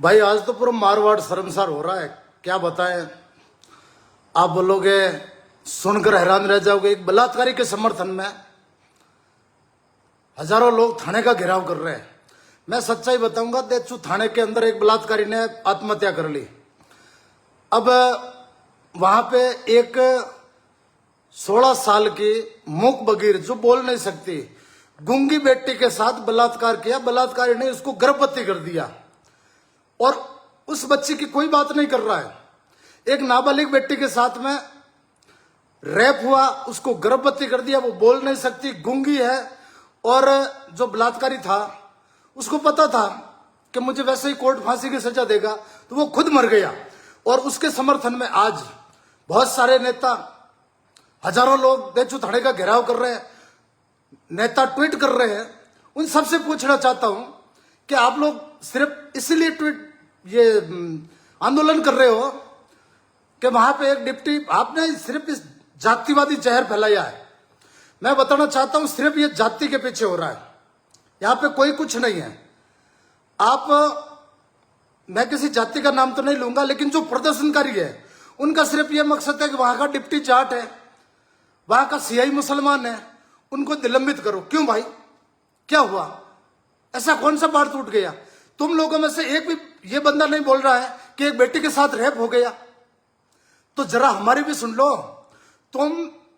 भाई आज तो पूरा मारवाड़ शर्मसार हो रहा है, क्या बताएं। आप बोलोगे, सुनकर हैरान रह जाओगे। एक बलात्कारी के समर्थन में हजारों लोग थाने का घेराव कर रहे हैं। मैं सच्चाई बताऊंगा, देचू थाने के अंदर एक बलात्कारी ने आत्महत्या कर ली। अब वहां पे एक 16 साल की मूक बगीर जो बोल नहीं सकती, गूंगी बेटी के साथ बलात्कार किया। बलात्कारी ने उसको गर्भवती कर दिया और उस बच्ची की कोई बात नहीं कर रहा है। एक नाबालिग बेटी के साथ में रेप हुआ, उसको गर्भवती कर दिया। वो बोल नहीं सकती, गूंगी है। और जो बलात्कारी था उसको पता था कि मुझे वैसे ही कोर्ट फांसी की सजा देगा, तो वो खुद मर गया। और उसके समर्थन में आज बहुत सारे नेता, हजारों लोग देचू थाने का घेराव कर रहे हैं, नेता ट्वीट कर रहे हैं। उन सबसे पूछना चाहता हूं कि आप लोग सिर्फ इसीलिए ये आंदोलन कर रहे हो कि वहां पे एक डिप्टी, आपने सिर्फ इस जातिवादी जहर फैलाया है। मैं बताना चाहता हूं, सिर्फ ये जाति के पीछे हो रहा है, यहां पे कोई कुछ नहीं है। मैं किसी जाति का नाम तो नहीं लूंगा, लेकिन जो प्रदर्शनकारी है उनका सिर्फ ये मकसद है कि वहां का डिप्टी जाट है, वहां का सीआई मुसलमान है, उनको निलंबित करो। क्यों भाई, क्या हुआ? ऐसा कौन सा बाढ़ टूट गया? तुम लोगों में से एक भी ये बंदा नहीं बोल रहा है कि एक बेटी के साथ रेप हो गया। तो जरा हमारी भी सुन लो। तुम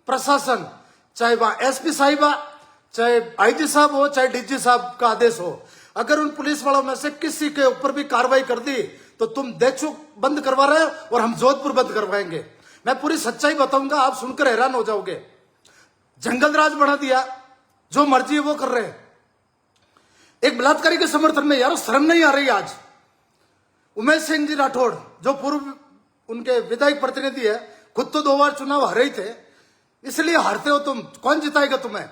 प्रशासन, चाहे वहां एसपी साहिबा, चाहे आईजी साहब हो, चाहे डीजी साहब का आदेश हो, अगर उन पुलिस वालों में से किसी के ऊपर भी कार्रवाई कर दी तो तुम देचू बंद करवा रहे हो और हम जोधपुर बंद करवाएंगे। मैं पूरी सच्चाई बताऊंगा, आप सुनकर हैरान हो जाओगे। जंगल राज बढ़ा दिया, जो मर्जी है वो कर रहे हैं। एक बलात्कारी के समर्थन में यार शर्म नहीं आ रही आज? उमेश सिंह जी राठौड़, जो पूर्व उनके विधायक प्रतिनिधि है, खुद तो 2 बार चुनाव हारे ही थे, इसलिए हारते हो तुम। कौन जिताएगा तुम्हें?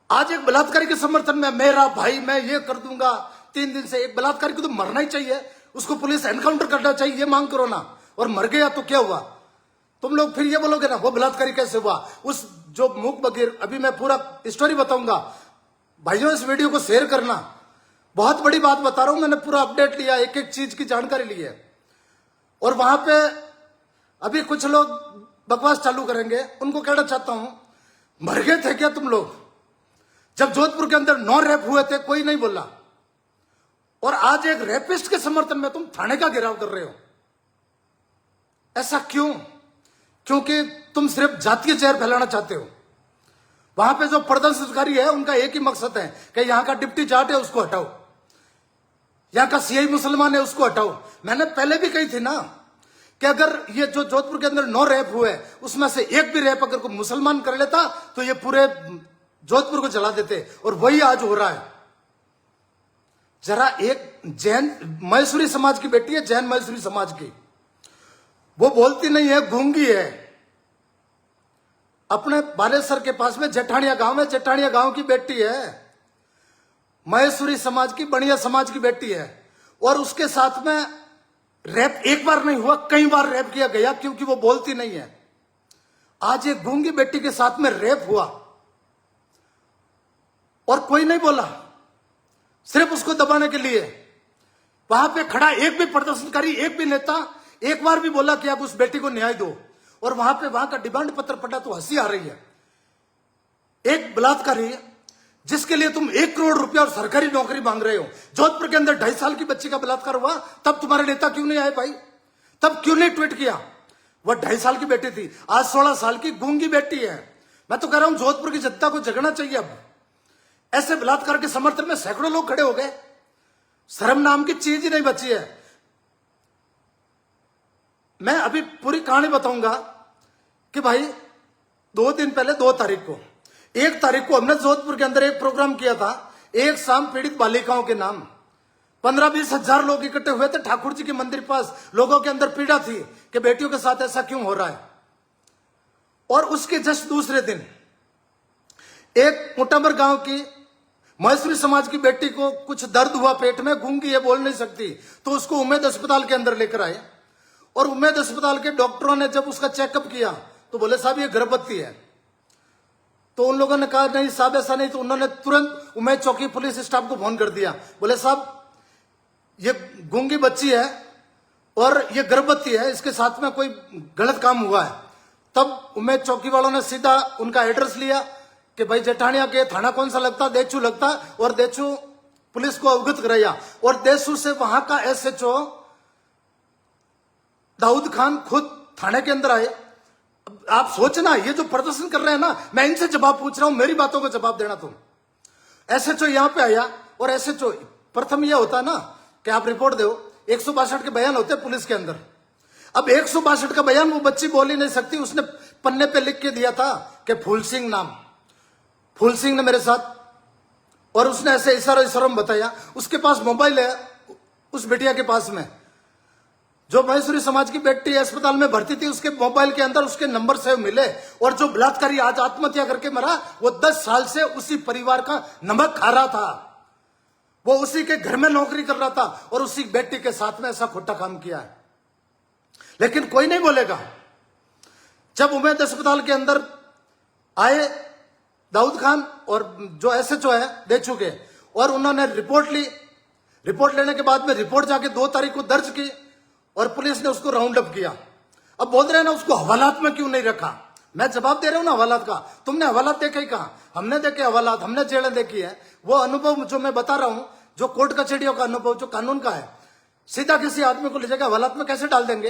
आज एक बलात्कारी के समर्थन में मेरा भाई, मैं ये कर दूंगा। 3 दिन से एक बलात्कारी को तो मरना ही चाहिए, उसको पुलिस एनकाउंटर करना चाहिए, ये मांग करो ना। और मर गया तो क्या हुआ? तुम लोग फिर ये बोलोगे ना वो बलात्कारी कैसे हुआ। उस जो मूक बगीर, अभी मैं पूरा स्टोरी बताऊंगा भाइयों, इस वीडियो को शेयर करना। बहुत बड़ी बात बता रहा हूं, मैंने पूरा अपडेट लिया, एक एक चीज की जानकारी ली है। और वहां पे अभी कुछ लोग बकवास चालू करेंगे, उनको कहना चाहता हूं, मर गए थे क्या तुम लोग? जब जोधपुर के अंदर 9 रेप हुए थे, कोई नहीं बोला। और आज एक रेपिस्ट के समर्थन में तुम थाने का घेराव कर रहे हो। ऐसा क्यों? क्योंकि तुम सिर्फ जातीय जहर फैलाना चाहते हो। वहां पे जो प्रदर्शनकारी है उनका एक ही मकसद है कि यहां का डिप्टी जाट है उसको हटाओ, यहां का सीआई मुसलमान है उसको हटाओ। मैंने पहले भी कही थी ना कि अगर ये जो जोधपुर के अंदर 9 रेप हुए, उसमें से एक भी रेप अगर कोई मुसलमान कर लेता तो ये पूरे जोधपुर को जला देते। और वही आज हो रहा है। जरा एक जैन मैसूरी समाज की बेटी है, जैन मैसूरी समाज की, वो बोलती नहीं है, गूंगी है। अपने बालेसर के पास में जेठानिया गांव में, जेठानिया गांव की बेटी है, महेश्वरी समाज की, बढ़िया समाज की बेटी है। और उसके साथ में रेप एक बार नहीं हुआ, कई बार रेप किया गया, क्योंकि वो बोलती नहीं है। आज एक गूंगी बेटी के साथ में रेप हुआ और कोई नहीं बोला, सिर्फ उसको दबाने के लिए। वहां पे खड़ा एक भी प्रदर्शनकारी, एक भी नेता एक बार भी बोला कि आप उस बेटी को न्याय दो। और वहां पे वहां का डिमांड पत्र पढ़ा तो हंसी आ रही है। एक बलात्कारी जिसके लिए तुम 1 करोड़ रुपया और सरकारी नौकरी मांग रहे हो, जोधपुर के अंदर 2.5 साल की बच्ची का बलात्कार हुआ, तब तुम्हारे नेता क्यों नहीं आए भाई? तब क्यों नहीं ट्वीट किया? वह 2.5 साल की बेटी थी, आज 16 साल की गूंगी बेटी है। मैं तो कह रहा हूं जोधपुर की जनता को जगना चाहिए। अब ऐसे बलात्कार के समर्थन में सैकड़ों लोग खड़े हो गए, शर्म नाम की चीज ही नहीं बची है। मैं अभी पूरी कहानी बताऊंगा कि भाई 2 दिन पहले 2 तारीख को, 1 तारीख को हमने जोधपुर के अंदर एक प्रोग्राम किया था, एक शाम पीड़ित बालिकाओं के नाम। 15-20 हजार लोग इकट्ठे हुए थे ठाकुर जी के मंदिर पास। लोगों के अंदर पीड़ा थी कि बेटियों के साथ ऐसा क्यों हो रहा है। और उसके जस्ट दूसरे दिन एक मोटाबर गांव की महेश्वरी समाज की बेटी को कुछ दर्द हुआ पेट में, गूंगी है, बोल नहीं सकती, तो उसको उम्मेद अस्पताल के अंदर लेकर आए। और उम्मेद अस्पताल के डॉक्टरों ने जब उसका चेकअप किया तो बोले साहब ये गर्भवती है। तो उन लोगों ने कहा नहीं साहब ऐसा नहीं। तो उन्होंने तुरंत उम्मेद चौकी पुलिस स्टाफ को फोन कर दिया, बोले साहब ये गूंगी बच्ची है और ये गर्भवती है, इसके साथ में कोई गलत काम हुआ है, तब उमेद चौकी वालों ने सीधा उनका एड्रेस लिया कि भाई जेठानिया के थाना कौन सा लगता, देचू लगता, और देचू पुलिस को अवगत कराया। और देचू से वहां का एसएचओ दाऊद खान खुद थाने के अंदर आए। आप सोचना, ये जो प्रदर्शन कर रहे हैं ना, मैं इनसे जवाब पूछ रहा हूं, मेरी बातों का जवाब देना तुम। एसएचओ यहां पे आया और एसएचओ प्रथम यह होता है ना कि आप रिपोर्ट दो, 162 के बयान होते हैं पुलिस के अंदर। अब 162 का बयान वो बच्ची बोल ही नहीं सकती, उसने पन्ने पे लिख के दिया था कि फूल सिंह नाम, फूल सिंह ने मेरे साथ, और उसने ऐसे इशारों में बताया। उसके पास मोबाइल है उस बेटिया के पास में, जो महेश्वरी समाज की बेटी अस्पताल में भर्ती थी, उसके मोबाइल के अंदर उसके नंबर से मिले। और जो बलात्कारी आज आत्महत्या करके मरा, वो 10 साल से उसी परिवार का नमक खा रहा था, वो उसी के घर में नौकरी कर रहा था और उसी बेटी के साथ में ऐसा खोटा काम किया है। लेकिन कोई नहीं बोलेगा। जब उमेद अस्पताल के अंदर आए दाऊद खान और जो एसएचओ है देचू के, और उन्होंने रिपोर्ट ली, रिपोर्ट लेने के बाद में रिपोर्ट जाके 2 तारीख को दर्ज की और पुलिस ने उसको राउंड अप किया। अब बोल रहे हैं ना उसको हवालात में क्यों नहीं रखा, मैं जवाब दे रहा हूं ना हवालात का। तुमने हवालात देखे ही कहा, हमने देखे हवालात, हमने जेलें देखी है। वो अनुभव जो मैं बता रहा हूं, जो कोर्ट कचहरियों का अनुभव, जो कानून का है, सीधा किसी आदमी को ले जाकर हवालात में कैसे डाल देंगे,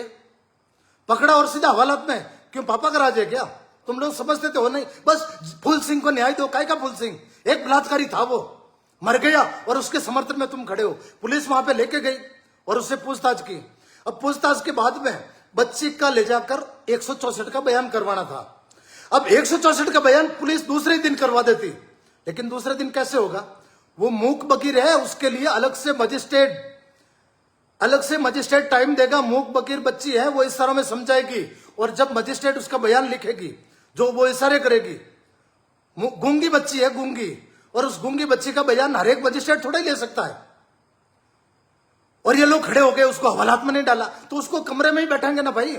पकड़ा और सीधा हवालात में। क्यों पापा का राज है क्या? तुम लोग समझते थे हो नहीं, बस फूल सिंह को न्याय दो। काय का फूल सिंह? एक बलात्कारी था, वो मर गया और उसके समर्थन में तुम खड़े हो। पुलिस वहां पे लेके गई और उससे पूछताछ की। अब पूछताछ के बाद में बच्ची का ले जाकर 164 का बयान करवाना था। अब 164 का बयान पुलिस दूसरे दिन करवा देती, लेकिन दूसरे दिन कैसे होगा? वो मूक बकीर है, उसके लिए अलग से मजिस्ट्रेट टाइम देगा। मूक बकीर बच्ची है, वो इस तरह में समझाएगी, और जब मजिस्ट्रेट उसका बयान लिखेगी, जो वो इशारे करेगी। गूंगी बच्ची है, गूंगी, और उस गूंगी बच्ची का बयान हर एक मजिस्ट्रेट थोड़ा ही ले सकता है। और ये लोग खड़े हो गए, उसको हवालात में नहीं डाला, तो उसको कमरे में ही बैठाएंगे ना भाई।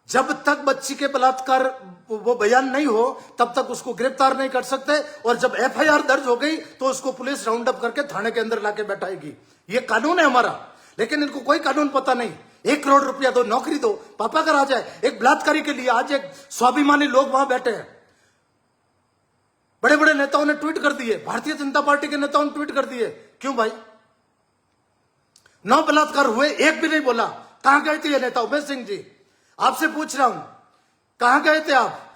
जब तक बच्ची के बलात्कार वो बयान नहीं हो, तब तक उसको गिरफ्तार नहीं कर सकते, और जब एफआईआर दर्ज हो गई तो उसको पुलिस राउंड अप करके थाने के अंदर लाके बैठाएगी। ये कानून है हमारा। लेकिन इनको कोई कानून पता नहीं। 1 करोड़ रुपया दो, नौकरी दो, पापा का राज है। एक बलात्कारी के लिए आज एक स्वाभिमानी लोग वहां बैठे हैं। बड़े बड़े नेताओं ने ट्वीट कर दिए, भारतीय जनता पार्टी के नेताओं ने ट्वीट कर दिए। क्यों भाई? 9 बलात्कार हुए, एक भी नहीं बोला। कहां गए थे ये नेता? उमेश सिंह जी, आपसे पूछ रहा हूं, कहां गए थे आप?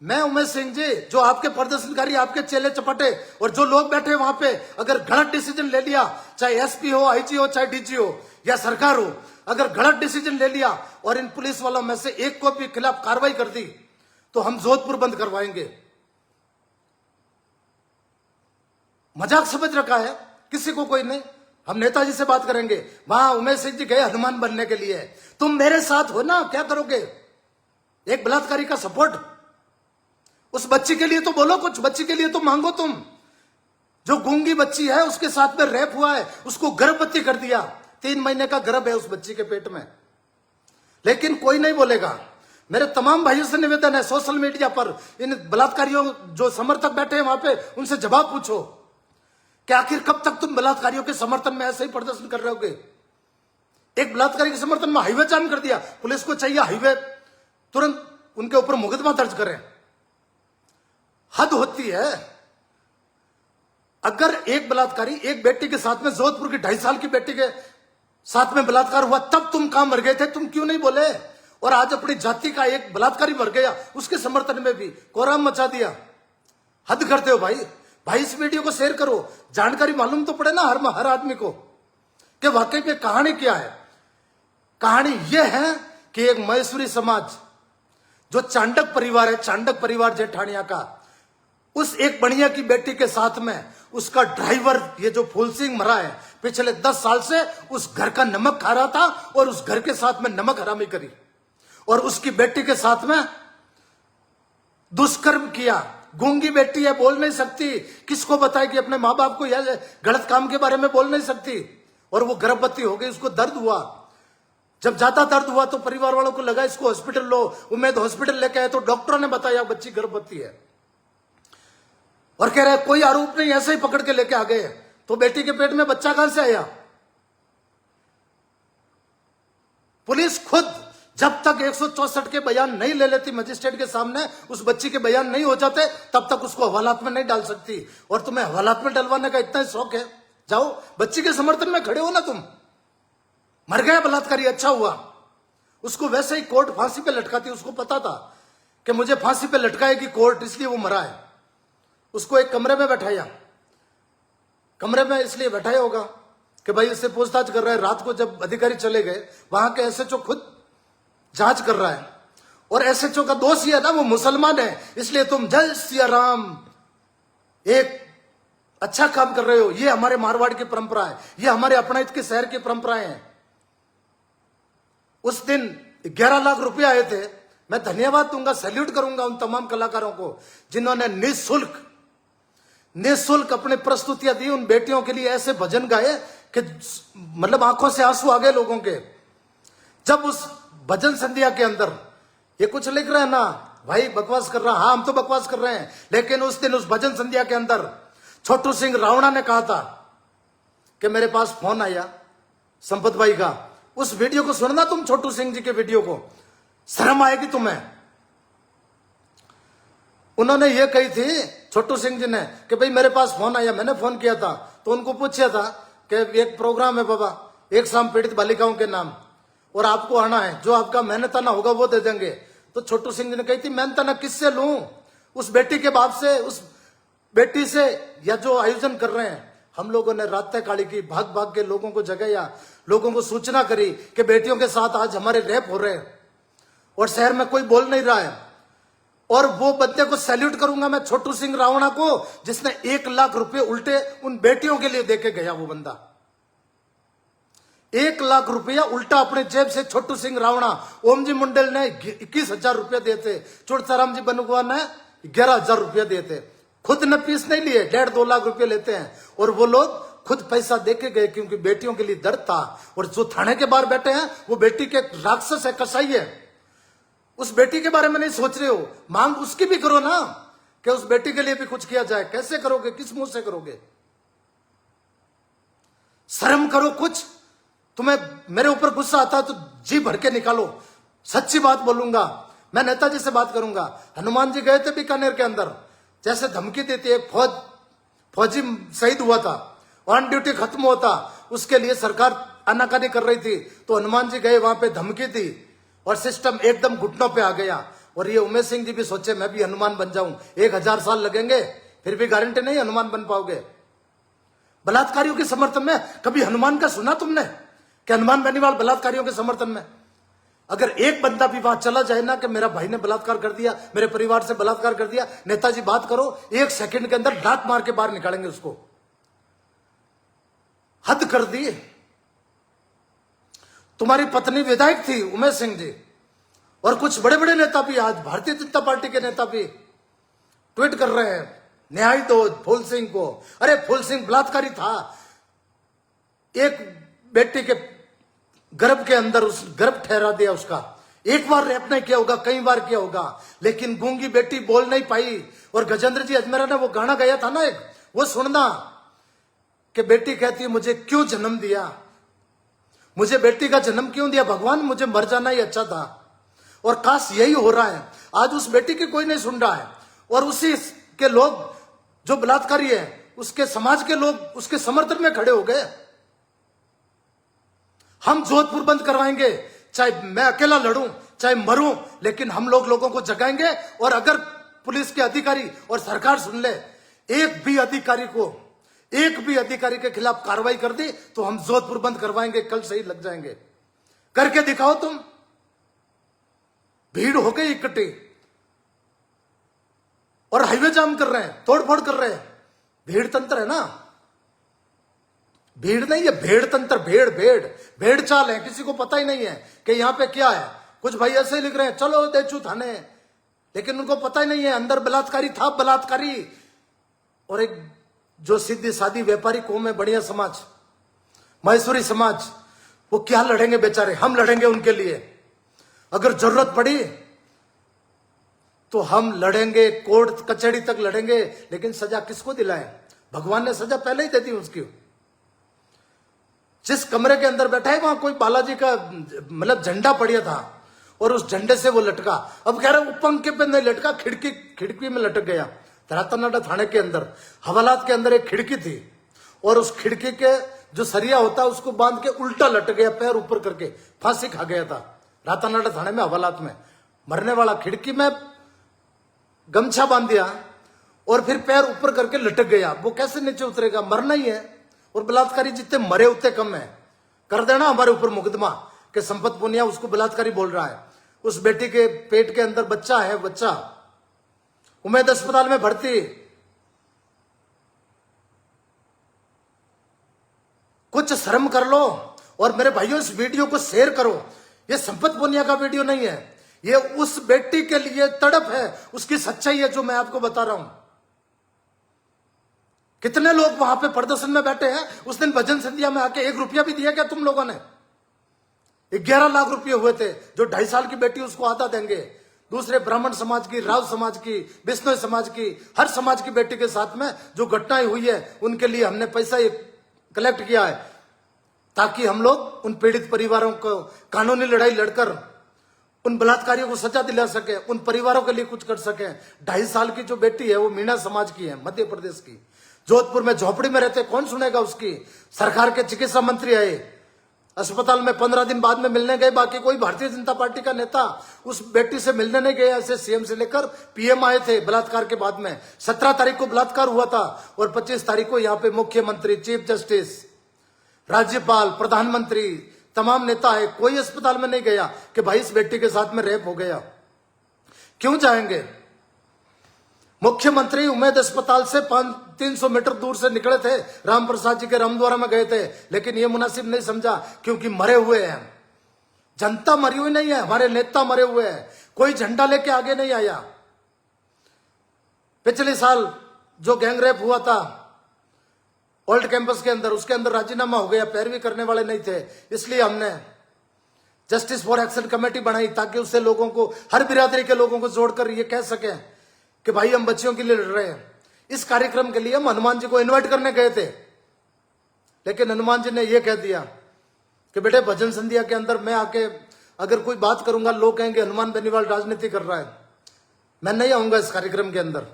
मैं उमेश सिंह जी, जो आपके प्रदर्शनकारी, आपके चेले चपाटे और जो लोग बैठे वहां पे, अगर गलत डिसीजन ले लिया, चाहे एसपी हो, आईजी हो, चाहे डीजी हो या सरकार हो, अगर गलत डिसीजन ले लिया और इन पुलिस वालों में से एक को भी खिलाफ कार्रवाई कर दी, तो हम जोधपुर बंद करवाएंगे। मजाक समझ रखा है किसी को? कोई नहीं। हम नेताजी से बात करेंगे। वहां उमेश सिंह जी गए हनुमान बनने के लिए। तुम मेरे साथ हो ना, क्या करोगे? एक बलात्कारी का सपोर्ट? उस बच्ची के लिए तो बोलो कुछ, बच्ची के लिए तो मांगो तुम। जो गूंगी बच्ची है, उसके साथ में रेप हुआ है, उसको गर्भवती कर दिया, 3 महीने का गर्भ है उस बच्ची के पेट में, लेकिन कोई नहीं बोलेगा। मेरे तमाम भाइयों से निवेदन है, सोशल मीडिया पर इन बलात्कारियों जो समर्थक बैठे हैं वहां पे, उनसे जवाब पूछो कि आखिर कब तक तुम बलात्कारियों के समर्थन में ऐसे ही प्रदर्शन कर रहे होगे? एक बलात्कारी के समर्थन में हाईवे जाम कर दिया। पुलिस को चाहिए हाईवे तुरंत उनके ऊपर मुकदमा दर्ज करें। हद होती है। अगर एक बलात्कारी एक बेटी के साथ में, जोधपुर की 2.5 साल की बेटी के साथ में बलात्कार हुआ, तब तुम कहां मर गए थे? तुम क्यों नहीं बोले? और आज अपनी जाति का एक बलात्कारी मर गया, उसके समर्थन में भी कोहराम मचा दिया। हद करते हो भाई। भाई इस वीडियो को शेयर करो, जानकारी मालूम तो पड़े ना हर आदमी को कि वाकई में कहानी क्या है। कहानी यह है कि एक महेश्वरी समाज, जो चांडक परिवार है, चांडक परिवार जेठानिया का, उस एक बनिया की बेटी के साथ में उसका ड्राइवर, ये जो फूल सिंह मरा है, पिछले 10 साल से उस घर का नमक खा रहा था और उस घर के साथ में नमक हरामी करी और उसकी बेटी के साथ में दुष्कर्म किया। गूंगी बेटी है, बोल नहीं सकती, किसको बताएगी? अपने माँ बाप को यह गलत काम के बारे में बोल नहीं सकती, और वो गर्भवती हो गई। उसको दर्द हुआ, जब ज्यादा दर्द हुआ तो परिवार वालों को लगा इसको हॉस्पिटल लो। उम्मीद हॉस्पिटल लेके आए तो डॉक्टरों ने बताया बच्ची गर्भवती है, और कह रहे कोई आरोप नहीं, ऐसे ही पकड़ के लेके आ गए। तो बेटी के पेट में बच्चा कहां से आया? पुलिस खुद जब तक 164 के बयान नहीं ले लेती मजिस्ट्रेट के सामने, उस बच्ची के बयान नहीं हो जाते, तब तक उसको हवालात में नहीं डाल सकती। और तुम्हें हवालात में डलवाने का इतना शौक है, जाओ बच्ची के समर्थन में खड़े हो ना। तुम मर गया बलात्कारी, अच्छा हुआ। उसको वैसे ही कोर्ट फांसी पे लटकाती, उसको पता था कि मुझे फांसी पे लटकाएगी कोर्ट, इसलिए वो मरा है। उसको एक कमरे में बैठाया, कमरे में इसलिए बैठाया होगा कि भाई इससे पूछताछ कर रहा है। रात को जब अधिकारी चले गए, वहां के एसएचओ खुद जांच कर रहा है, और एसएचओ का दोष ये है ना, वो मुसलमान है, इसलिए तुम जय सिया राम एक अच्छा काम कर रहे हो। ये हमारे मारवाड़ की परंपरा है, ये हमारे अपनाइत के शहर की परंपराएं हैं। उस दिन 11 लाख रुपए आए थे। मैं धन्यवाद दूंगा, सैल्यूट करूंगा उन तमाम कलाकारों को जिन्होंने निःशुल्क अपने प्रस्तुतियां दी। उन बेटियों के लिए ऐसे भजन गाए कि मतलब आंखों से आंसू आ गए लोगों के। जब उस भजन संध्या के अंदर ये कुछ लिख रहे हैं ना भाई, बकवास कर रहा, हाँ हम तो बकवास कर रहे हैं, लेकिन उस दिन उस भजन संध्या के अंदर छोटू सिंह रावणा ने कहा था कि मेरे पास फोन आया संपत भाई का। उस वीडियो को सुनना तुम, छोटू सिंह जी के वीडियो को, शर्म आएगी तुम्हें। उन्होंने ये कही थी छोटू सिंह जी ने कि भाई मेरे पास फोन आया, मैंने फोन किया था, तो उनको पूछा था कि एक प्रोग्राम है बाबा, एक शाम पीड़ित बालिकाओं के नाम, और आपको आना है, जो आपका मेहनताना होगा वो दे देंगे। तो छोटू सिंह जी ने कही थी मेहनताना किससे लूं? उस बेटी के बाप से, उस बेटी से, या जो आयोजन कर रहे हैं। हम लोगों ने रातें काली की, भाग भाग के लोगों को जगाया, लोगों को सूचना करी कि बेटियों के साथ आज हमारे रेप हो रहे हैं और शहर में कोई बोल नहीं रहा है। और वो बंदे को सैल्यूट करूंगा मैं, छोटू सिंह रावणा को, जिसने 1 लाख रुपए उल्टे उन बेटियों के लिए देके गया। वो बंदा 1 लाख रुपया उल्टा अपने जेब से, छोटू सिंह रावणा। ओम जी मुंडल ने 21,000 रुपया दिए थे, चुड़साराम जी बनगुआ ने 11,000 रुपया दिए थे। खुद ने फीस नहीं लिए, 1.5-2 लाख रुपए लेते हैं, और वो लोग खुद पैसा देके गए क्योंकि बेटियों के लिए दर्द था। और जो थाने के बाहर बैठे हैं वो बेटी के राक्षस है, कसाई है। उस बेटी के बारे में नहीं सोच रहे हो, मांग उसकी भी करो ना कि उस बेटी के लिए भी कुछ किया जाए। कैसे करोगे, किस मुंह से करोगे? शर्म करो कुछ। तुम्हें मेरे ऊपर गुस्सा आता है तो जी भर के निकालो, सच्ची बात बोलूंगा। मैं नेताजी से बात करूंगा। हनुमान जी गए थे बीकानेर के अंदर, जैसे धमकी देती, एक फौजी शहीद हुआ था, ऑन ड्यूटी खत्म होता, उसके लिए सरकार आनाकानी कर रही थी, तो हनुमान जी गए, वहां पे धमकी दी और सिस्टम एकदम घुटनों पे आ गया। और ये उमेश सिंह जी भी सोचे मैं भी हनुमान बन जाऊं, 1000 साल लगेंगे, फिर भी गारंटी नहीं हनुमान बन पाओगे। बलात्कारियों के समर्थन में कभी हनुमान का सुना तुमने कि हनुमान बेनीवाल बलात्कारियों के समर्थन में? अगर एक बंदा भी वहां चला जाए ना कि मेरा भाई ने बलात्कार कर दिया, मेरे परिवार से बलात्कार कर दिया, नेताजी बात करो, 1 सेकंड के अंदर डांट मार के बाहर निकालेंगे उसको। हद कर दी। तुम्हारी पत्नी विधायक थी उमेश सिंह जी, और कुछ बड़े बड़े नेता भी, आज भारतीय जनता पार्टी के नेता भी ट्वीट कर रहे हैं न्याय दो फूल सिंह को। अरे फूल सिंह बलात्कारी था, एक बेटी के गर्भ के अंदर उस गर्भ ठहरा दिया उसका। एक बार रेप नहीं किया होगा, कई बार किया होगा, लेकिन गूंगी बेटी बोल नहीं पाई। और गजेंद्र जी अजमेरा ने वो गाना गाया था ना एक, वो सुनना कि बेटी कहती है मुझे क्यों जन्म दिया, मुझे बेटी का जन्म क्यों दिया भगवान, मुझे मर जाना ही अच्छा था। और काश यही हो रहा है। आज उस बेटी की कोई नहीं सुन रहा है, और उसी के लोग जो बलात्कारी है, उसके समाज के लोग उसके समर्थन में खड़े हो गए। हम जोधपुर बंद करवाएंगे, चाहे मैं अकेला लड़ूं, चाहे मरूं, लेकिन हम लोगों को जगाएंगे। और अगर पुलिस के अधिकारी और सरकार सुन ले, एक भी अधिकारी के खिलाफ कार्रवाई कर दी तो हम जोधपुर बंद करवाएंगे, कल से ही लग जाएंगे। करके दिखाओ तुम। भीड़ हो गई इकट्ठी और हाईवे जाम कर रहे हैं, तोड़फोड़ कर रहे हैं। भीड़ तंत्र है ना, भीड़ नहीं है, भेड़ तंत्र, भेड़ चाल है। किसी को पता ही नहीं है कि यहां पे क्या है। कुछ भाई ऐसे ही लिख रहे हैं चलो देचू थाने, लेकिन उनको पता ही नहीं है अंदर बलात्कारी था, बलात्कारी। और एक जो सीधी सादी व्यापारी कौम है, बढ़िया समाज, मैसूरी समाज, वो क्या लड़ेंगे बेचारे, हम लड़ेंगे उनके लिए। अगर जरूरत पड़ी तो हम लड़ेंगे, कोर्ट कचहरी तक लड़ेंगे, लेकिन सजा किसको दिलाएं? भगवान ने सजा पहले ही दे दी उसकी। जिस कमरे के अंदर बैठा है वहां कोई बालाजी का मतलब झंडा पड़ा था और उस झंडे से वो लटका। अब कह रहे वो पंखे पे नहीं लटका, खिड़की में लटक गया। रातानाडा थाने के अंदर हवालात के अंदर एक खिड़की थी और उस खिड़की के जो सरिया होता है उसको बांध के उल्टा लटक गया, पैर ऊपर करके फांसी खा गया था रातानाडा थाने में हवालात में। मरने वाला खिड़की में गमछा बांध दिया और फिर पैर ऊपर करके लटक गया। वो कैसे नीचे उतरेगा, मरना ही है। और बलात्कारी जितने मरे उतने कम है। कर देना हमारे ऊपर मुकदमा कि संपत पुनिया उसको बलात्कारी बोल रहा है। उस बेटी के पेट के अंदर बच्चा है, बच्चा उम्मीद अस्पताल में भर्ती। कुछ शर्म कर लो। और मेरे भाइयों इस वीडियो को शेयर करो। ये संपत पुनिया का वीडियो नहीं है, ये उस बेटी के लिए तड़प है, उसकी सच्चाई है जो मैं आपको बता रहा हूं। कितने लोग वहां पे प्रदर्शन में बैठे हैं। उस दिन भजन संध्या में आके 1 रुपया भी दिया क्या तुम लोगों ने? 11 लाख रुपये हुए थे। जो 2.5 साल की बेटी उसको आधा देंगे। दूसरे ब्राह्मण समाज की, राव समाज की, बिश्नोई समाज की, हर समाज की बेटी के साथ में जो घटनाएं हुई है उनके लिए हमने पैसा कलेक्ट किया है ताकि हम लोग उन पीड़ित परिवारों को कानूनी लड़ाई लड़कर उन बलात्कारियों को सजा दिला सके, उन परिवारों के लिए कुछ कर सके। 2.5 साल की जो बेटी है वो मीणा समाज की है, मध्य प्रदेश की, जोधपुर में झोपड़ी में रहते। कौन सुनेगा उसकी? सरकार के चिकित्सा मंत्री आए, अस्पताल में 15 दिन बाद में मिलने गए। बाकी कोई भारतीय जनता पार्टी का नेता उस बेटी से मिलने नहीं गया। ऐसे सीएम से लेकर पीएम आए थे बलात्कार के बाद में। 17 तारीख को बलात्कार हुआ था और 25 तारीख को यहाँ पे मुख्यमंत्री, चीफ जस्टिस, राज्यपाल, प्रधानमंत्री, तमाम नेता है। कोई अस्पताल में नहीं गया कि भाई इस बेटी के साथ में रेप हो गया। क्यों जाएंगे? मुख्यमंत्री उम्मीद अस्पताल से 300 मीटर दूर से निकले थे, राम प्रसाद जी के रामद्वारा में गए थे, लेकिन ये मुनासिब नहीं समझा क्योंकि मरे हुए हैं। जनता मरी हुई नहीं है, हमारे नेता मरे हुए हैं। कोई झंडा लेके आगे नहीं आया। पिछले साल जो गैंगरेप हुआ था ओल्ड कैंपस के अंदर, उसके अंदर राजीनामा हो गया, पैरवी करने वाले नहीं थे। इसलिए हमने जस्टिस फॉर एक्शन कमेटी बनाई ताकि उससे लोगों को, हर बिरादरी के लोगों को जोड़कर ये कह सके कि भाई हम बच्चियों के लिए लड़ रहे हैं। इस कार्यक्रम के लिए हम हनुमान जी को इनवाइट करने गए थे, लेकिन हनुमान जी ने यह कह दिया कि बेटे भजन संध्या के अंदर मैं आके अगर कोई बात करूंगा लोग कहेंगे हनुमान बेनीवाल राजनीति कर रहा है, मैं नहीं आऊंगा इस कार्यक्रम के अंदर।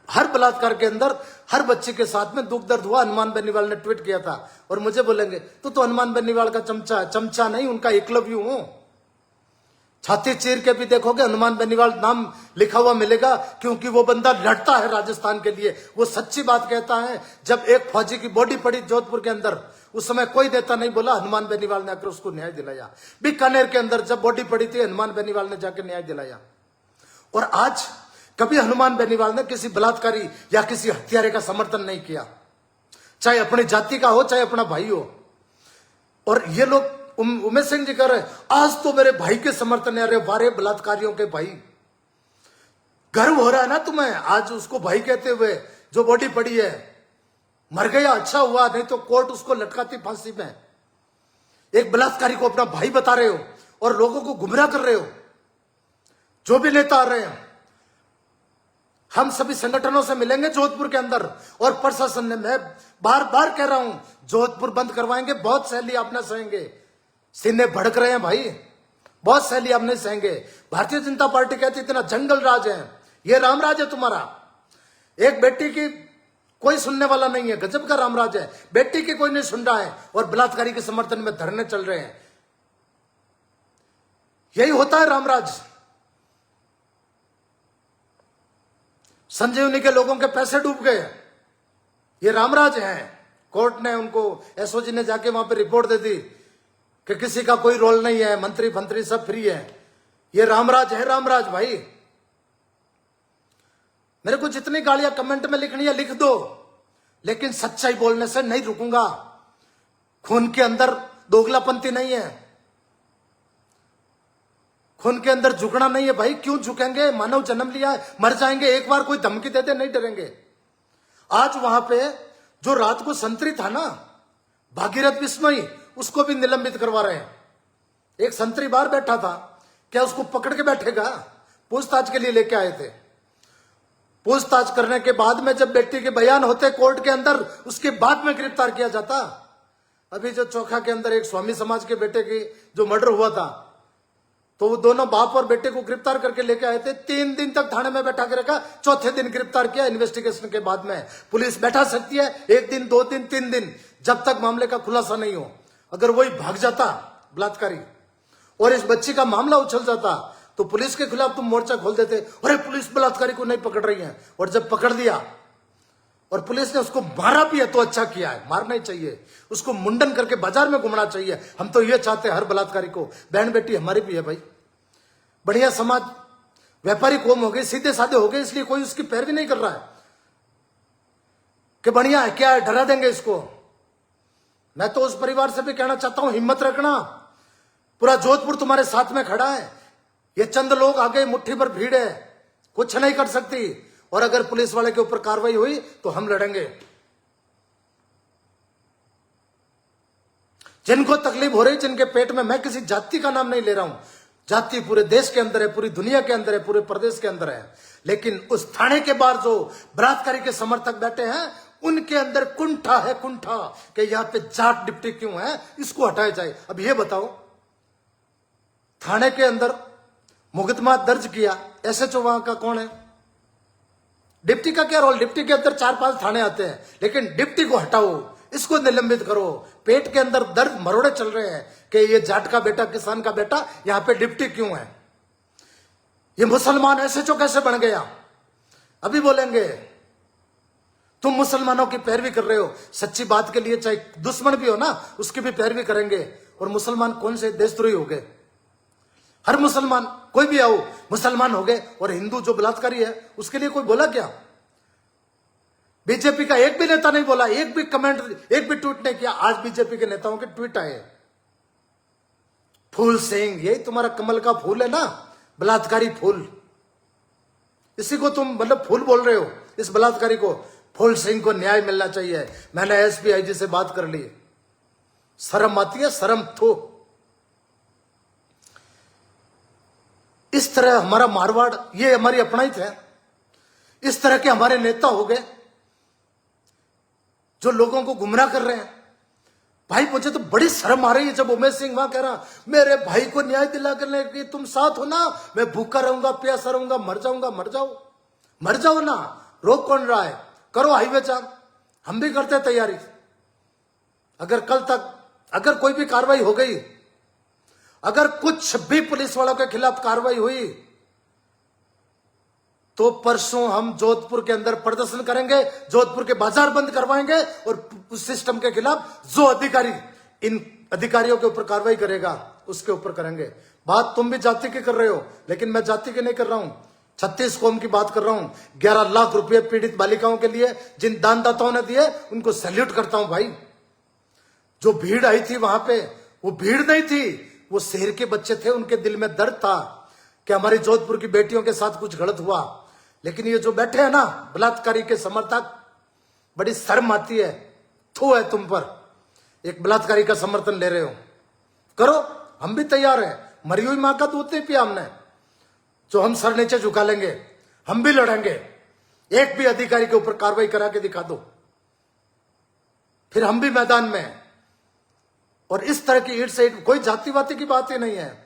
हर बलात्कार के अंदर हर बच्चे के साथ में दुख दर्द हुआ। हनुमान बेनीवाल ने ट्वीट किया था और मुझे बोलेंगे तो हनुमान बेनीवाल का चमचा नहीं, उनका एकलव्य हूं। छाती चीर के भी देखोगे हनुमान बेनीवाल नाम लिखा हुआ मिलेगा, क्योंकि वो बंदा लड़ता है राजस्थान के लिए। वो सच्ची बात कहता है। जब एक फौजी की बॉडी पड़ी जोधपुर के अंदर, उस समय कोई नेता नहीं बोला, हनुमान बेनीवाल ने आकर उसको न्याय दिलाया। बीकानेर के अंदर जब बॉडी पड़ी थी, हनुमान बेनीवाल ने जाकर न्याय दिलाया। और आज कभी हनुमान बेनीवाल ने किसी बलात्कारी या किसी हत्यारे का समर्थन नहीं किया, चाहे अपनी जाति का हो चाहे अपना भाई हो। और ये लोग उमेश सिंह जी कह रहे आज तो मेरे भाई के समर्थन है। अरे वारे बलात्कारियों के भाई, गर्व हो रहा है ना तुम्हें आज उसको भाई कहते हुए? जो बॉडी पड़ी है, मर गया अच्छा हुआ, नहीं तो कोर्ट उसको लटकाती फांसी में। एक बलात्कारी को अपना भाई बता रहे हो और लोगों को गुमराह कर रहे हो। जो भी नेता आ रहे हैं, हम सभी संगठनों से मिलेंगे जोधपुर के अंदर और प्रशासन ने, मैं बार बार कह रहा हूं, जोधपुर बंद करवाएंगे। बहुत सैली आप न सहेंगे, सीने भड़क रहे हैं भाई, बहुत सैली आप नहीं सहेंगे। भारतीय जनता पार्टी कहती इतना जंगल राज है, ये रामराज है तुम्हारा। एक बेटी की कोई सुनने वाला नहीं है, गजब का रामराज है। बेटी की कोई नहीं सुन रहा है और बलात्कारी के समर्थन में धरने चल रहे हैं। यही होता है रामराज। संजीवनी के लोगों के पैसे डूब गए, ये रामराज है। कोर्ट ने उनको, एसओजी ने जाके वहां पे रिपोर्ट दे दी कि किसी का कोई रोल नहीं है, मंत्री फंत्री सब फ्री है। ये रामराज है, रामराज भाई। मेरे को जितनी गालियां कमेंट में लिखनी है लिख दो, लेकिन सच्चाई बोलने से नहीं रुकूंगा। खून के अंदर दोगलापंती नहीं है, खून के अंदर झुकना नहीं है भाई। क्यों झुकेंगे? मानव जन्म लिया है, मर जाएंगे। एक बार कोई धमकी देते नहीं डरेंगे। आज वहां पे जो रात को संतरी था ना, भागीरथ बिश्नोई, उसको भी निलंबित करवा रहे हैं। एक संतरी बाहर बैठा था, क्या उसको पकड़ के बैठेगा? पूछताछ के लिए लेके आए थे। पूछताछ करने के बाद में जब बेटी के बयान होते कोर्ट के अंदर, उसके बाद में गिरफ्तार किया जाता। अभी जो चोखा के अंदर एक स्वामी समाज के बेटे की जो मर्डर हुआ था, तो वो दोनों बाप और बेटे को गिरफ्तार करके लेके आए थे। 3 दिन तक थाने में बैठा के रखा, चौथे दिन गिरफ्तार किया। इन्वेस्टिगेशन के बाद में पुलिस बैठा सकती है 1 दिन, 2 दिन, 3 दिन, जब तक मामले का खुलासा नहीं हो। अगर वही भाग जाता बलात्कारी और इस बच्ची का मामला उछल जाता, तो पुलिस के खिलाफ तुम मोर्चा खोल देते, अरे पुलिस बलात्कारी को नहीं पकड़ रही है। और जब पकड़ दिया और पुलिस ने उसको मारा भी है तो अच्छा किया है, मारना ही चाहिए, उसको मुंडन करके बाजार में घुमाना चाहिए। हम तो ये चाहते हैं हर बलात्कारी को, बहन बेटी हमारी भी है भाई। बढ़िया समाज, व्यापारी कौम हो गए, सीधे साधे हो गए, इसलिए कोई उसकी पैरवी नहीं कर रहा है कि बढ़िया है क्या है, डरा देंगे इसको। मैं तो उस परिवार से भी कहना चाहता हूं, हिम्मत रखना, पूरा जोधपुर तुम्हारे साथ में खड़ा है। ये चंद लोग आगे, मुट्ठी भर भीड़ है, कुछ नहीं कर सकती। और अगर पुलिस वाले के ऊपर कार्रवाई हुई तो हम लड़ेंगे। जिनको तकलीफ हो रही, जिनके पेट में, मैं किसी जाति का नाम नहीं ले रहा हूं, जाति पूरे देश के अंदर है, पूरी दुनिया के अंदर है, पूरे प्रदेश के अंदर है, लेकिन उस थाने के बाहर जो बलात्कारी के समर्थक बैठे हैं, उनके अंदर कुंठा है, कुंठा, कि यहां पे जाट डिप्टी क्यों है, इसको हटाया जाए। अब ये बताओ, थाने के अंदर मुकदमा दर्ज किया, एसएचओ वहां का कौन है? डिप्टी का क्या रोल? डिप्टी के अंदर 4-5 थाने आते हैं, लेकिन डिप्टी को हटाओ, इसको निलंबित करो। पेट के अंदर दर्द मरोड़े चल रहे हैं कि ये जाट का बेटा, किसान का बेटा यहां पे डिप्टी क्यों है? ये मुसलमान एसएचओ कैसे बन गया? अभी बोलेंगे तुम मुसलमानों की पैरवी कर रहे हो। सच्ची बात के लिए चाहे दुश्मन भी हो ना, उसकी भी पैरवी करेंगे। और मुसलमान कौन से देशद्रोही हो गए? हर मुसलमान, कोई भी आओ, मुसलमान हो गए। और हिंदू जो बलात्कारी है उसके लिए कोई बोला क्या? बीजेपी का एक भी नेता नहीं बोला, एक भी कमेंट, एक भी ट्वीट नहीं किया। आज बीजेपी के नेताओं के ट्वीट आए। फूल सिंह, यही तुम्हारा कमल का फूल है ना, बलात्कारी फूल, इसी को तुम मतलब फूल बोल रहे हो, इस बलात्कारी को। फूल सिंह को न्याय मिलना चाहिए। मैंने एसपी आईजी से बात कर ली, शर्म आती है, शर्म थो। इस तरह हमारा मारवाड़, ये हमारी अपनाइत है। इस तरह के हमारे नेता हो गए जो लोगों को गुमराह कर रहे हैं। भाई मुझे तो बड़ी शर्म आ रही है जब उमेश सिंह वहां कह रहा, मेरे भाई को न्याय दिला करने की तुम साथ हो ना, मैं भूखा रहूंगा, प्यासा रहूंगा, मर जाऊंगा। मर जाओ, मर जाओ ना, रोक कौन रहा है? करो हाईवे जाम, हम भी करते हैं तैयारी। अगर कल तक अगर कोई भी कार्रवाई हो गई, अगर कुछ भी पुलिस वालों के खिलाफ कार्रवाई हुई, तो परसों हम जोधपुर के अंदर प्रदर्शन करेंगे, जोधपुर के बाजार बंद करवाएंगे। और उस सिस्टम के खिलाफ जो अधिकारी इन अधिकारियों के ऊपर कार्रवाई करेगा उसके ऊपर करेंगे। बात तुम भी जाति की कर रहे हो, लेकिन मैं जाति की नहीं कर रहा हूं, 36 कौम की बात कर रहा हूं। 11 लाख रुपए पीड़ित बालिकाओं के लिए जिन दानदाताओं ने दिए, उनको सैल्यूट करता हूं भाई। जो भीड़ आई थी वहां पे, वो भीड़ नहीं थी, वो शहर के बच्चे थे। उनके दिल में दर्द था कि हमारी जोधपुर की बेटियों के साथ कुछ गलत हुआ। लेकिन ये जो बैठे हैं ना बलात्कारी के समर्थक, बड़ी शर्म आती है, थू है तुम पर। एक बलात्कारी का समर्थन ले रहे हो, करो, हम भी तैयार हैं। मरी हुई मां का दूध नहीं पिया हमने, जो हम सर नीचे झुका लेंगे, हम भी लड़ेंगे। एक भी अधिकारी के ऊपर कार्रवाई करा के दिखा दो, फिर हम भी मैदान में हैं। और इस तरह की ईट से ईट, कोई जाति वाती की बात ही नहीं है।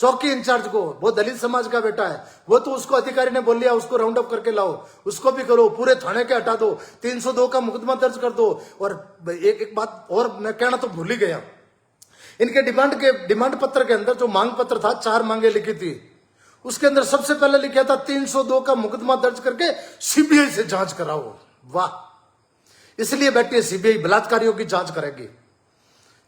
चौकी इंचार्ज को, वो दलित समाज का बेटा है, वो तो उसको अधिकारी ने बोल लिया उसको राउंड अप करके लाओ, उसको भी करो, पूरे थाने के हटा दो, 302 का मुकदमा दर्ज कर दो। और एक बात और मैं कहना तो भूल ही गया, इनके डिमांड पत्र के अंदर जो मांग पत्र था, 4 मांगे लिखी थी, उसके अंदर सबसे पहले लिखा था 302 का मुकदमा दर्ज करके सीबीआई से जांच कराओ। वाह, इसलिए बैठी है सीबीआई, बलात्कारियों की जांच करेगी।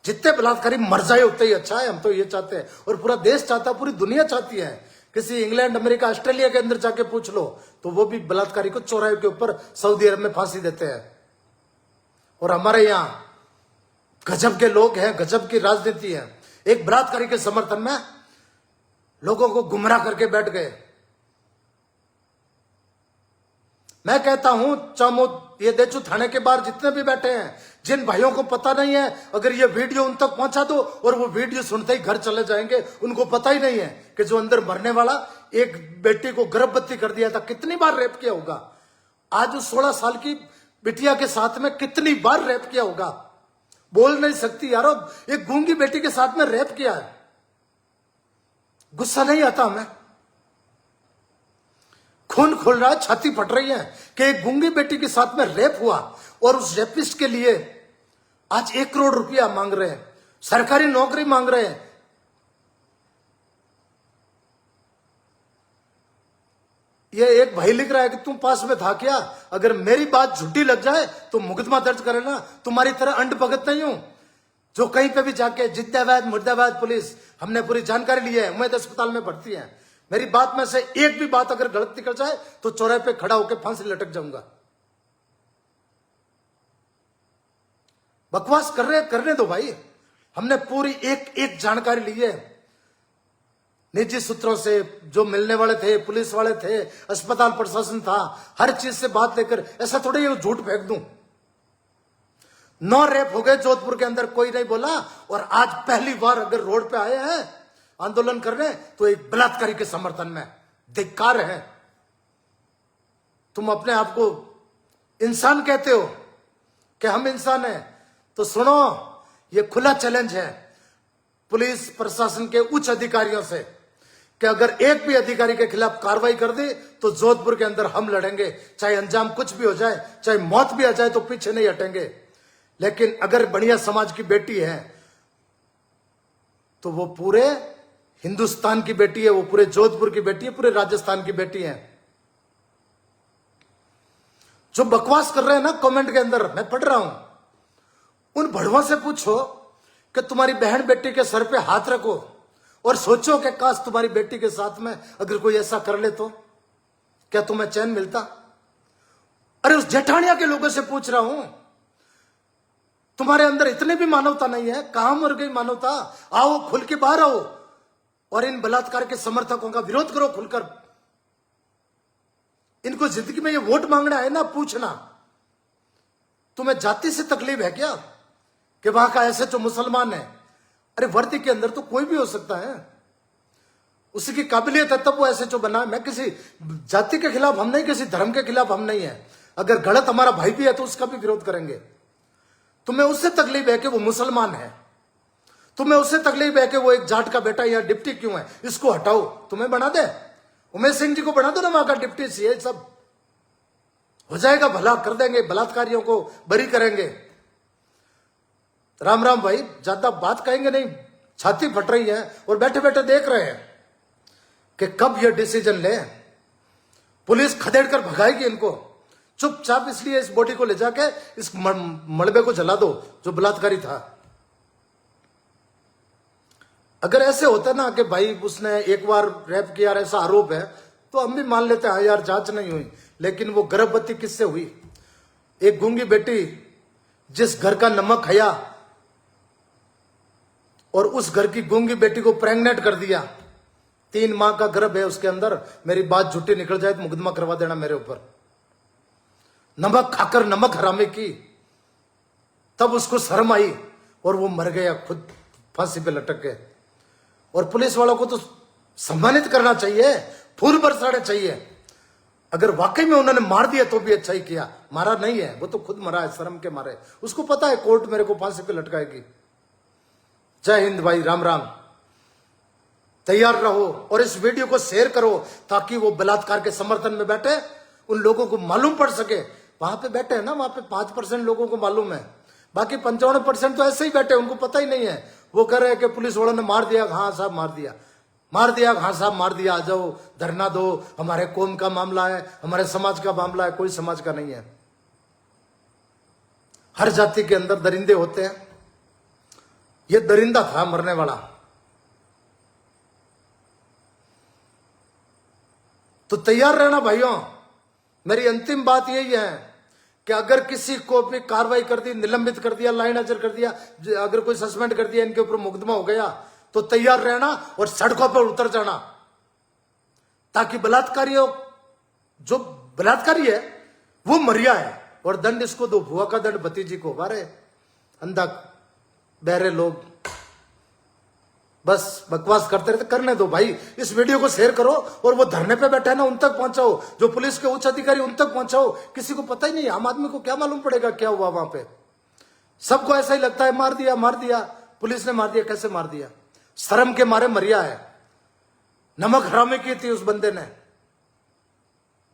जितने बलात्कारी मर जाए उतना ही अच्छा है, हम तो ये चाहते हैं। और पूरा देश चाहता है, पूरी दुनिया चाहती है। किसी इंग्लैंड, अमेरिका, ऑस्ट्रेलिया के अंदर जाके पूछ लो तो वो भी बलात्कारी को चौराहे के ऊपर सऊदी अरब में फांसी देते हैं। और हमारे यहां गजब के लोग हैं, गजब की राजनीति है। एक बलात्कारी के समर्थन में लोगों को गुमराह करके बैठ गए। मैं कहता हूं, चामो ये देचू थाने के बाहर जितने भी बैठे हैं, जिन भाइयों को पता नहीं है, अगर ये वीडियो उन तक पहुंचा दो और वो वीडियो सुनते ही घर चले जाएंगे। उनको पता ही नहीं है कि जो अंदर मरने वाला, एक बेटी को गर्भवती कर दिया था, कितनी बार रेप किया होगा, आज उस 16 साल की बिटिया के साथ में कितनी बार रेप किया होगा, बोल नहीं सकती यारो। एक गूंगी बेटी के साथ में रेप किया है, गुस्सा नहीं आता हमें? खून खोल रहा है, छाती फट रही है कि एक गूंगी बेटी के साथ में रेप हुआ और उस रेपिस्ट के लिए आज 1 करोड़ रुपया मांग रहे हैं, सरकारी नौकरी मांग रहे हैं। ये एक भाई लिख रहा है कि तुम पास में था क्या, अगर मेरी बात झूठी लग जाए तो मुकदमा दर्ज करे ना। तुम्हारी तरह अंड भगत नहीं हूं जो कहीं पे भी जाके जिंदाबाद मुर्दाबाद पुलिस, हमने पूरी जानकारी ली है, उम्मीद अस्पताल में भर्ती है। मेरी बात में से एक भी बात अगर गलत निकल जाए तो चौराहे पे खड़ा होकर फांसी लटक जाऊंगा। बकवास कर रहे करने दो भाई, हमने पूरी एक जानकारी ली है निजी सूत्रों से, जो मिलने वाले थे, पुलिस वाले थे, अस्पताल प्रशासन था, हर चीज से बात लेकर। ऐसा थोड़ी ये झूठ फेंक दूं। 9 रेप हो गए जोधपुर के अंदर, कोई नहीं बोला। और आज पहली बार अगर रोड पे आए हैं आंदोलन करने तो एक बलात्कारी के समर्थन में, धिक्कार है। तुम अपने आप को इंसान कहते हो कि हम इंसान हैं, तो सुनो, ये खुला चैलेंज है पुलिस प्रशासन के उच्च अधिकारियों से कि अगर एक भी अधिकारी के खिलाफ कार्रवाई कर दी तो जोधपुर के अंदर हम लड़ेंगे, चाहे अंजाम कुछ भी हो जाए, चाहे मौत भी आ जाए तो पीछे नहीं हटेंगे। लेकिन अगर बढ़िया समाज की बेटी है तो वो पूरे हिंदुस्तान की बेटी है, वो पूरे जोधपुर की बेटी है, पूरे राजस्थान की बेटी है। जो बकवास कर रहे हैं ना कमेंट के अंदर, मैं पढ़ रहा हूं, उन भड़वों से पूछो कि तुम्हारी बहन बेटी के सर पे हाथ रखो और सोचो कि काश तुम्हारी बेटी के साथ में अगर कोई ऐसा कर ले तो क्या तुम्हें चैन मिलता? अरे उस जेठानिया के लोगों से पूछ रहा हूं, तुम्हारे अंदर इतनी भी मानवता नहीं है? कहां मर गई मानवता? आओ, खुल के बाहर आओ और इन बलात्कार के समर्थकों का विरोध करो खुलकर। इनको जिंदगी में ये वोट मांगना है ना, पूछना तुम्हें जाति से तकलीफ है क्या कि वहां का ऐसे जो मुसलमान है? अरे वर्दी के अंदर तो कोई भी हो सकता है, उसी की काबिलियत है तब वो ऐसे जो बना। मैं किसी जाति के खिलाफ हम नहीं, किसी धर्म के खिलाफ हम नहीं है। अगर गलत हमारा भाई भी है तो उसका भी विरोध करेंगे। तुम्हें उससे तकलीफ है कि वो मुसलमान है, तुम्हें उससे तकलीफ है कि वो एक जाट का बेटा या डिप्टी क्यों है, इसको हटाओ। तुम्हें बना दे, उमेश सिंह जी को बना दो ना वहां का डिप्टी सीए, सब हो जाएगा, भला कर देंगे, बलात्कारियों को बरी करेंगे। राम राम भाई, ज्यादा बात कहेंगे नहीं, छाती फट रही है और बैठे बैठे देख रहे हैं कि कब ये डिसीजन ले। पुलिस खदेड़ कर भगाएगी इनको चुपचाप, इसलिए इस बॉडी को ले जाके इस मलबे को जला दो जो बलात्कारी था। अगर ऐसे होता ना कि भाई उसने एक बार रेप किया, ऐसा आरोप है, तो हम भी मान लेते हैं यार जांच नहीं हुई। लेकिन वो गर्भवती किससे हुई? एक गूंगी बेटी जिस घर का नमक खाया और उस घर की गूंगी बेटी को प्रेग्नेंट कर दिया, 3 माह का गर्भ है उसके अंदर। मेरी बात झूठी निकल जाए तो मुकदमा करवा देना मेरे ऊपर। नमक खाकर नमक हरामे की, तब उसको शर्म आई और वो मर गया, खुद फांसी पे लटक गए। और पुलिस वालों को तो सम्मानित करना चाहिए, फूल बरसाने चाहिए। अगर वाकई में उन्होंने मार दिया तो भी अच्छा ही किया, मारा नहीं है, वो तो खुद मरा है शर्म के मारे। उसको पता है कोर्ट मेरे को फांसी पे लटकाएगी। जय हिंद भाई, राम राम। तैयार रहो और इस वीडियो को शेयर करो ताकि वो बलात्कार के समर्थन में बैठे उन लोगों को मालूम पड़ सके। वहां पे बैठे हैं ना, वहां पे 5% लोगों को मालूम है, बाकी 55% तो ऐसे ही बैठे, उनको पता ही नहीं है। वो कह रहे हैं कि पुलिस वालों ने मार दिया, हाँ साहब मार दिया, मार दिया, हाँ साहब मार दिया, आ जाओ धरना दो, हमारे कौम का मामला है, हमारे समाज का मामला है। कोई समाज का नहीं है। हर जाति के अंदर दरिंदे होते हैं, ये दरिंदा था मरने वाला। तो तैयार रहना भाइयों। मेरी अंतिम बात यही है कि अगर किसी को भी कार्रवाई कर दी, निलंबित कर दिया, लाइन हाजिर कर दिया, अगर कोई सस्पेंड कर दिया, इनके ऊपर मुकदमा हो गया, तो तैयार रहना और सड़कों पर उतर जाना, ताकि बलात्कारियों, जो बलात्कारी है वो मरिया है और दंड इसको दो, भुआ का दंड भतीजी को। अरे अंधा बहरे लोग, बस बकवास करते रहते, करने दो भाई। इस वीडियो को शेयर करो और वो धरने पे बैठा है ना उन तक पहुंचाओ, जो पुलिस के उच्च अधिकारी उन तक पहुंचाओ। किसी को पता ही नहीं, आम आदमी को क्या मालूम पड़ेगा क्या हुआ वहां पे। सबको ऐसा ही लगता है मार दिया मार दिया, पुलिस ने मार दिया। कैसे मार दिया? शर्म के मारे मरिया है, नमक हरामी की थी उस बंदे ने।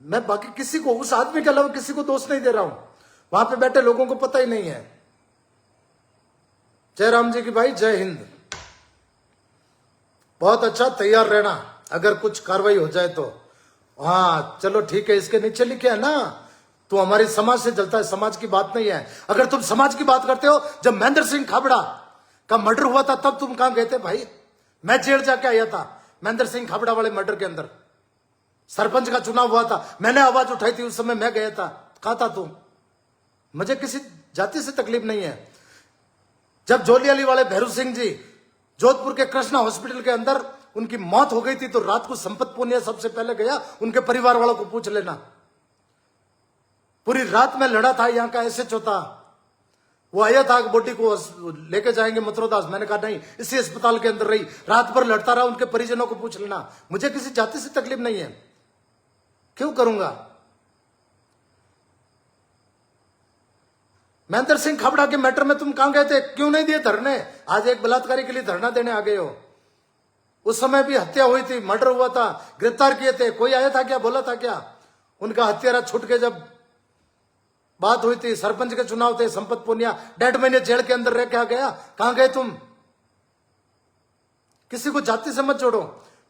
मैं बाकी किसी को, उस आदमी के अलावा किसी को दोष नहीं दे रहा हूं, वहां पे बैठे लोगों को पता ही नहीं है। जय राम जी की भाई, जय हिंद। बहुत अच्छा, तैयार रहना अगर कुछ कार्रवाई हो जाए तो। हाँ चलो ठीक है, इसके नीचे लिखे है ना, तो हमारी समाज से जलता है, समाज की बात नहीं है। अगर तुम समाज की बात करते हो, जब महेंद्र सिंह खाबड़ा का मर्डर हुआ था तब तुम कहां गए थे भाई? मैं जेल जाके आया था महेंद्र सिंह खाबड़ा वाले मर्डर के अंदर। सरपंच का चुनाव हुआ था, मैंने आवाज उठाई थी, उस समय मैं गया था। कहां था तुम? मुझे किसी जाति से तकलीफ नहीं है। जब जोलियाली वाले भैरू सिंह जी जोधपुर के कृष्णा हॉस्पिटल के अंदर उनकी मौत हो गई थी, तो रात को संपत पुनिया सबसे पहले गया, उनके परिवार वालों को पूछ लेना। पूरी रात में लड़ा था, यहां का एसएचओ था, वो आया था बॉडी को लेके जाएंगे मथुरादास। मैंने कहा नहीं, इसी अस्पताल के अंदर रही, रात भर लड़ता रहा, उनके परिजनों को पूछ लेना। मुझे किसी जाति से तकलीफ नहीं है, क्यों करूंगा? महेंद्र सिंह खाबड़ा के मैटर में तुम कहां गए थे? क्यों नहीं दिए धरने? आज एक बलात्कारी के लिए धरना देने आ गए हो। उस समय भी हत्या हुई थी, मर्डर हुआ था, गिरफ्तार किए थे, कोई आया था क्या? बोला था क्या? उनका हत्यारा छूट के जब बात हुई थी, सरपंच के चुनाव थे, संपत पुनिया 1.5 महीने जेल के अंदर रह के आ गया। कहां गए तुम? किसी को जाति से मत जोड़ो।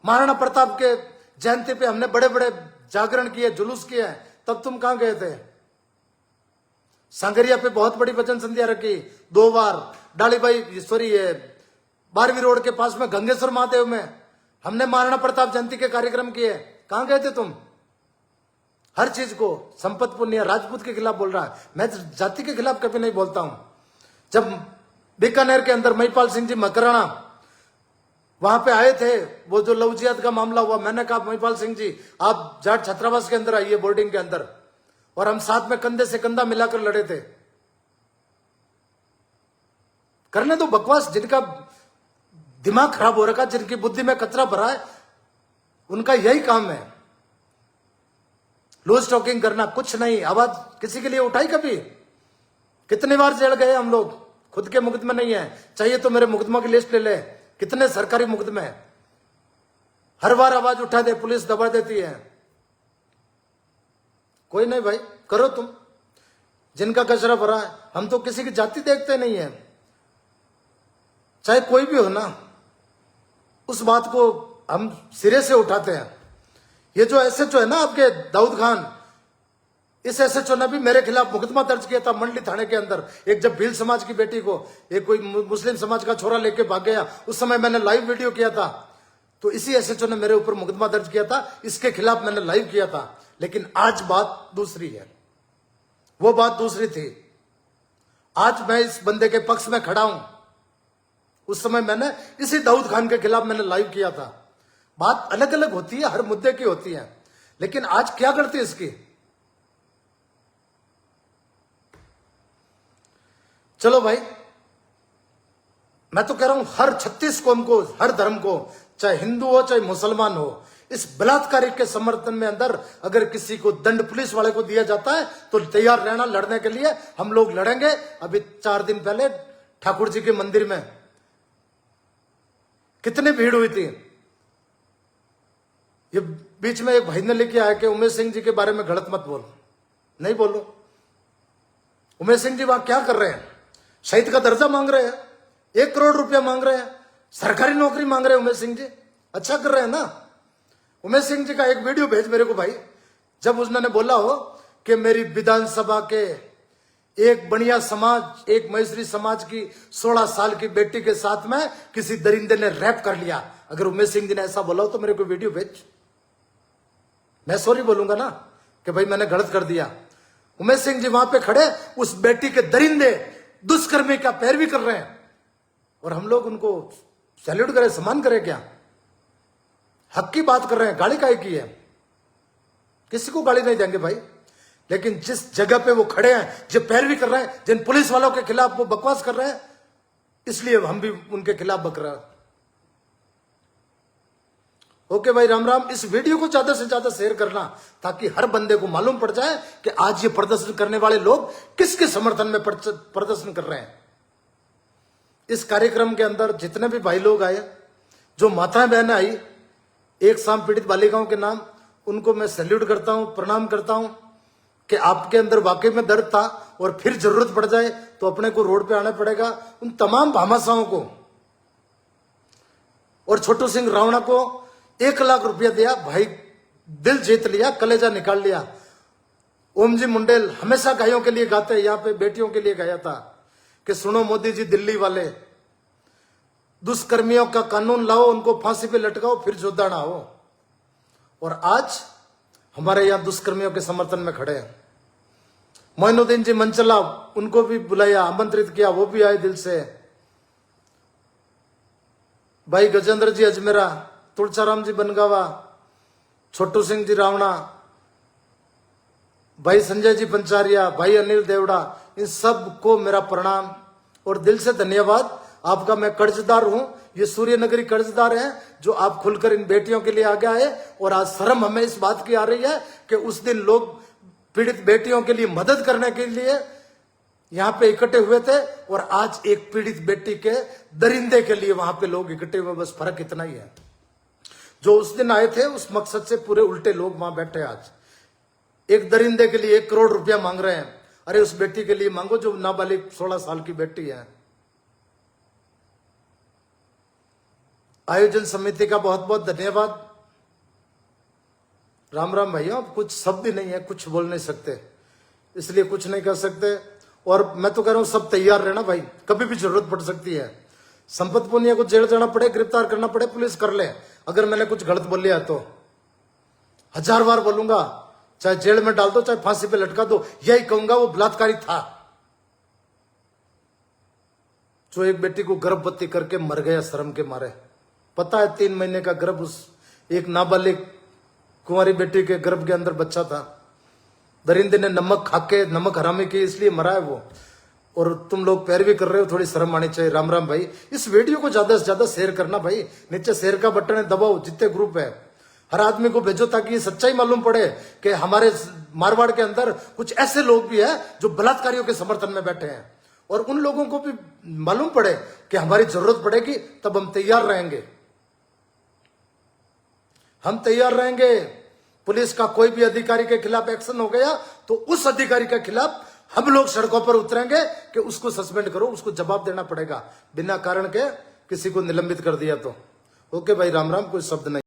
महाराणा प्रताप के जयंती पे हमने बड़े बड़े जागरण किए, जुलूस किए, तब तुम कहां गए थे? सांगरिया पे बहुत बड़ी वचन संध्या रखी 2 बार, डालीबाई सॉरी 12वीं रोड के पास में गंगेश्वर महादेव में हमने महाराणा प्रताप जयंती के कार्यक्रम किए। कहां गए थे तुम? हर चीज को संपत पुनिया राजपूत के खिलाफ बोल रहा है, मैं जाति के खिलाफ कभी नहीं बोलता हूं। जब बीकानेर के अंदर महिपाल सिंह जी मकराना वहां पे आए थे, वो जो लव जिहाद का मामला हुआ, मैंने कहा महिपाल सिंह जी आप जाट छात्रावास के अंदर आइए, बोर्डिंग के अंदर, और हम साथ में कंधे से कंधा मिलाकर लड़े थे। करने दो बकवास। जिनका दिमाग खराब हो रखा, जिनकी बुद्धि में कचरा भरा है, उनका यही काम है, लूज टॉकिंग करना, कुछ नहीं। आवाज किसी के लिए उठाई कभी? कितनी बार जेल गए हम लोग? खुद के मुकदमे नहीं है, चाहिए तो मेरे मुकदमों की लिस्ट ले ले, कितने सरकारी मुकदमे। हर बार आवाज उठा दे पुलिस दबा देती है। कोई नहीं भाई, करो तुम, जिनका कचरा भरा है। हम तो किसी की जाति देखते नहीं है, चाहे कोई भी हो ना, उस बात को हम सिरे से उठाते हैं। ये जो एसएचओ है ना आपके दाऊद खान, इस एसएचओ ने भी मेरे खिलाफ मुकदमा दर्ज किया था मंडली थाने के अंदर। एक जब भील समाज की बेटी को एक कोई मुस्लिम समाज का छोरा लेके भाग गया, उस समय मैंने लाइव वीडियो किया था, तो इसी एसएचओ ने मेरे ऊपर मुकदमा दर्ज किया था, इसके खिलाफ मैंने लाइव किया था। लेकिन आज बात दूसरी है, वो बात दूसरी थी। आज मैं इस बंदे के पक्ष में खड़ा हूं, उस समय मैंने इसी दाऊद खान के खिलाफ मैंने लाइव किया था। बात अलग अलग होती है, हर मुद्दे की होती है, लेकिन आज क्या करते इसकी? चलो भाई, मैं तो कह रहा हूं हर 36 कौम को, हर धर्म को, चाहे हिंदू हो चाहे मुसलमान हो, इस बलात्कारी के समर्थन में अंदर अगर किसी को दंड पुलिस वाले को दिया जाता है तो तैयार रहना लड़ने के लिए। हम लोग लड़ेंगे। अभी 4 दिन पहले ठाकुर जी के मंदिर में कितनी भीड़ हुई थी। ये बीच में एक भाई ने लेके आया कि उमेश सिंह जी के बारे में गलत मत बोल। नहीं बोलो। उमेश सिंह जी वहां क्या कर रहे हैं? शहीद का दर्जा मांग रहे हैं, 1 करोड़ रुपया मांग रहे हैं, सरकारी नौकरी मांग रहे हैं उमेश सिंह जी। अच्छा कर रहे हैं ना। उमेश सिंह जी का एक वीडियो भेज मेरे को भाई, जब उन्होंने बोला हो कि मेरी विधानसभा के एक बढ़िया समाज, एक मैसरी समाज की 16 साल की बेटी के साथ में किसी दरिंदे ने रैप कर लिया। अगर उमेश सिंह जी ने ऐसा बोला हो तो मेरे को वीडियो भेज, मैं सॉरी बोलूंगा ना कि भाई मैंने गलत कर दिया। उमेश सिंह जी वहां पे खड़े उस बेटी के दरिंदे दुष्कर्मी का पैरवी कर रहे हैं, और हम लोग उनको सैल्यूट करें, सम्मान करें क्या? हक की बात कर रहे हैं, गाली काहे की है? किसी को गाली नहीं देंगे भाई, लेकिन जिस जगह पे वो खड़े हैं, जो पैरवी कर रहे हैं, जिन पुलिस वालों के खिलाफ वो बकवास कर रहे हैं, इसलिए हम भी उनके खिलाफ बक रहे हैं। ओके भाई, राम राम। इस वीडियो को ज्यादा से ज्यादा शेयर करना ताकि हर बंदे को मालूम पड़ जाए कि आज ये प्रदर्शन करने वाले लोग किसके समर्थन में प्रदर्शन कर रहे हैं। इस कार्यक्रम के अंदर जितने भी भाई लोग आए, जो माताएं बहनें आई एक शाम पीड़ित बालिकाओं के नाम, उनको मैं सैल्यूट करता हूं, प्रणाम करता हूं कि आपके अंदर वाकई में दर्द था और फिर जरूरत पड़ जाए तो अपने को रोड पे आना पड़ेगा। उन तमाम भामाशाहों को और छोटू सिंह रावणा को 1 लाख रुपया दिया, भाई दिल जीत लिया, कलेजा निकाल लिया। ओम जी मुंडेल हमेशा गायों के लिए गाते हैं, यहां पे बेटियों के लिए गाया था कि सुनो मोदी जी दिल्ली वाले, दुष्कर्मियों का कानून लाओ, उनको फांसी पे लटकाओ, फिर जोदाना हो। और आज हमारे यहां दुष्कर्मियों के समर्थन में खड़े हैं। मोइनुद्दीन जी मंचला, उनको भी बुलाया, आमंत्रित किया, वो भी आए दिल से। भाई गजेंद्र जी अजमेरा, तुलसाराम जी बनगावा, छोटू सिंह जी रावणा, भाई संजय जी पंचारिया, भाई अनिल देवड़ा, इन सब को मेरा प्रणाम और दिल से धन्यवाद। आपका मैं कर्जदार हूं, ये सूर्य नगरी कर्जदार है जो आप खुलकर इन बेटियों के लिए आगे आए। और आज शर्म हमें इस बात की आ रही है कि उस दिन लोग पीड़ित बेटियों के लिए मदद करने के लिए यहां पे इकट्ठे हुए थे और आज एक पीड़ित बेटी के दरिंदे के लिए वहां पे लोग इकट्ठे हुए। बस फर्क इतना ही है, जो उस दिन आए थे उस मकसद से पूरे उल्टे लोग वहां बैठे। आज एक दरिंदे के लिए 1 करोड़ रुपया मांग रहे हैं। अरे उस बेटी के लिए मांगो जो नाबालिग 16 साल की बेटी है। आयोजन समिति का बहुत बहुत धन्यवाद। राम राम भैया, कुछ शब्द ही नहीं है, कुछ बोल नहीं सकते, इसलिए कुछ नहीं कर सकते। और मैं तो कह रहा हूं सब तैयार रहना भाई, कभी भी जरूरत पड़ सकती है। संपत पुनिया को जेल जाना पड़े, गिरफ्तार करना पड़े, पुलिस कर ले। अगर मैंने कुछ गलत बोल लिया तो 1000 बार बोलूंगा, चाहे जेल में डाल दो, चाहे फांसी पे लटका दो, यही कहूंगा वो बलात्कारी था जो एक बेटी को गर्भवती करके मर गया शर्म के मारे। पता है 3 महीने का गर्भ उस एक नाबालिग कुंवारी बेटी के गर्भ के अंदर बच्चा था। दरिंदे ने नमक खाके नमक हरामी की, इसलिए मरा है वो। और तुम लोग पैरवी कर रहे हो, थोड़ी शर्म आनी चाहिए। राम राम भाई, इस वीडियो को ज्यादा से ज्यादा शेयर करना भाई, नीचे शेयर का बटन है, दबाओ, जितने ग्रुप है हर आदमी को भेजो ताकि ये सच्चाई मालूम पड़े कि हमारे मारवाड़ के अंदर कुछ ऐसे लोग भी हैं जो बलात्कारियों के समर्थन में बैठे हैं। और उन लोगों को भी मालूम पड़े कि हमारी जरूरत पड़ेगी तब हम तैयार रहेंगे, हम तैयार रहेंगे। पुलिस का कोई भी अधिकारी के खिलाफ एक्शन हो गया तो उस अधिकारी के खिलाफ हम लोग सड़कों पर उतरेंगे कि उसको सस्पेंड करो, उसको जवाब देना पड़ेगा। बिना कारण के किसी को निलंबित कर दिया तो। ओके भाई, राम राम, कोई शब्द नहीं।